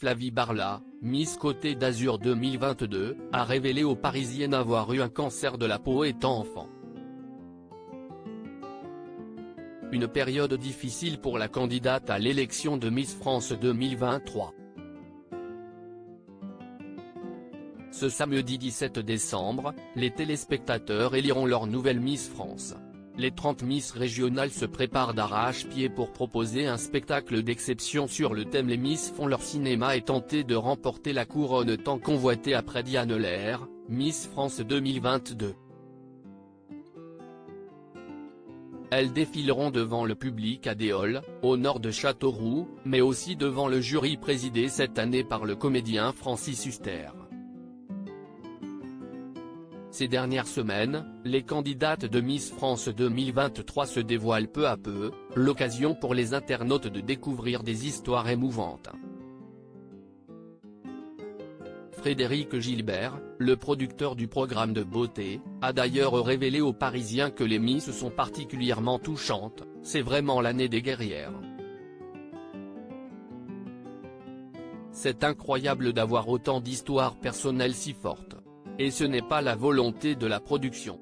Flavie Barla, Miss Côte d'Azur 2022, a révélé aux Parisiennes avoir eu un cancer de la peau étant enfant. Une période difficile pour la candidate à l'élection de Miss France 2023. Ce samedi 17 décembre, les téléspectateurs éliront leur nouvelle Miss France. Les 30 Miss régionales se préparent d'arrache-pied pour proposer un spectacle d'exception sur le thème Les Miss font leur cinéma et tenter de remporter la couronne tant convoitée après Diane Lair, Miss France 2022. Elles défileront devant le public à Déols, au nord de Châteauroux, mais aussi devant le jury présidé cette année par le comédien Francis Huster. Ces dernières semaines, les candidates de Miss France 2023 se dévoilent peu à peu, l'occasion pour les internautes de découvrir des histoires émouvantes. Frédéric Gilbert, le producteur du programme de beauté, a d'ailleurs révélé aux Parisiens que les Miss sont particulièrement touchantes, c'est vraiment l'année des guerrières. C'est incroyable d'avoir autant d'histoires personnelles si fortes. Et ce n'est pas la volonté de la production.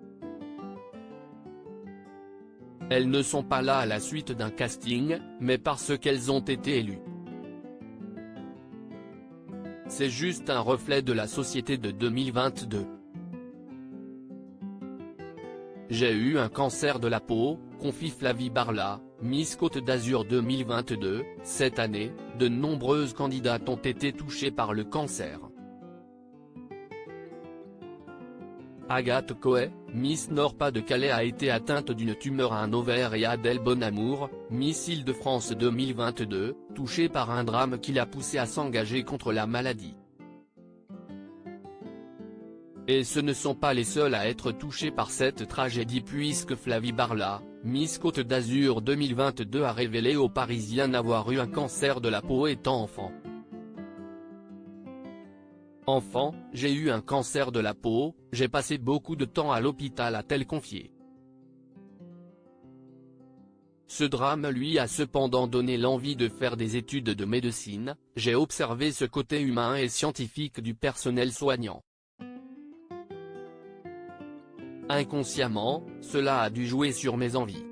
Elles ne sont pas là à la suite d'un casting, mais parce qu'elles ont été élues. C'est juste un reflet de la société de 2022. J'ai eu un cancer de la peau, confie Flavie Barla, Miss Côte d'Azur 2022, cette année, de nombreuses candidates ont été touchées par le cancer. Agathe Coët, Miss Nord-Pas-de-Calais a été atteinte d'une tumeur à un ovaire et Adèle Bonamour, Miss Île-de-France 2022, touchée par un drame qui l'a poussée à s'engager contre la maladie. Et ce ne sont pas les seuls à être touchés par cette tragédie puisque Flavie Barla, Miss Côte d'Azur 2022 a révélé aux Parisiens n'avoir eu un cancer de la peau étant enfant. Enfant, j'ai eu un cancer de la peau, j'ai passé beaucoup de temps à l'hôpital a-t-elle confié. Ce drame lui a cependant donné l'envie de faire des études de médecine, j'ai observé ce côté humain et scientifique du personnel soignant. Inconsciemment, cela a dû jouer sur mes envies.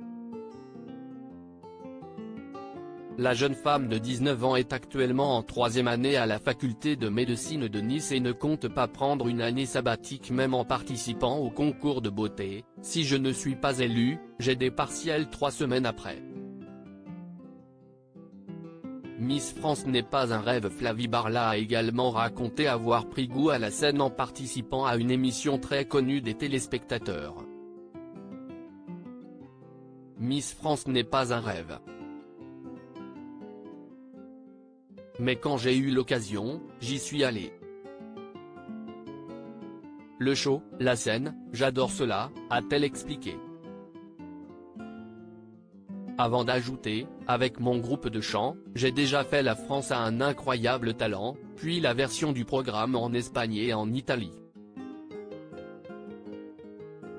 La jeune femme de 19 ans est actuellement en 3e année à la faculté de médecine de Nice et ne compte pas prendre une année sabbatique même en participant au concours de beauté. Si je ne suis pas élue, j'ai des partiels 3 semaines après. Miss France n'est pas un rêve. Flavie Barla a également raconté avoir pris goût à la scène en participant à une émission très connue des téléspectateurs. Miss France n'est pas un rêve. Mais quand j'ai eu l'occasion, j'y suis allée. Le show, la scène, j'adore cela, a-t-elle expliqué. Avant d'ajouter, avec mon groupe de chant, j'ai déjà fait La France a un incroyable talent, puis la version du programme en Espagne et en Italie.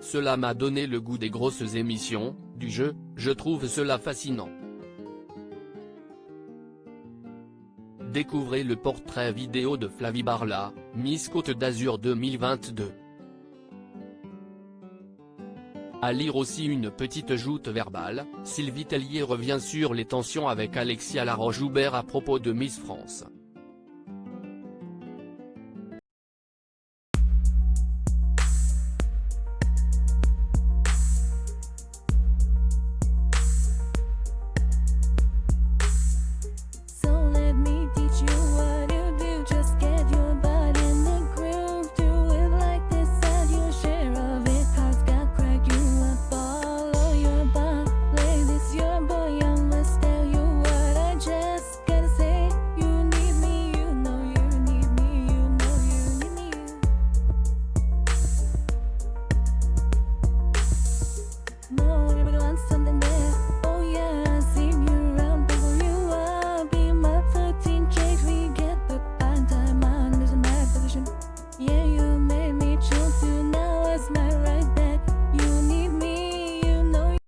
Cela m'a donné le goût des grosses émissions, du jeu, je trouve cela fascinant. Découvrez le portrait vidéo de Flavie Barla, Miss Côte d'Azur 2022. À lire aussi une petite joute verbale, Sylvie Tellier revient sur les tensions avec Alexia Laroche-Joubert à propos de Miss France.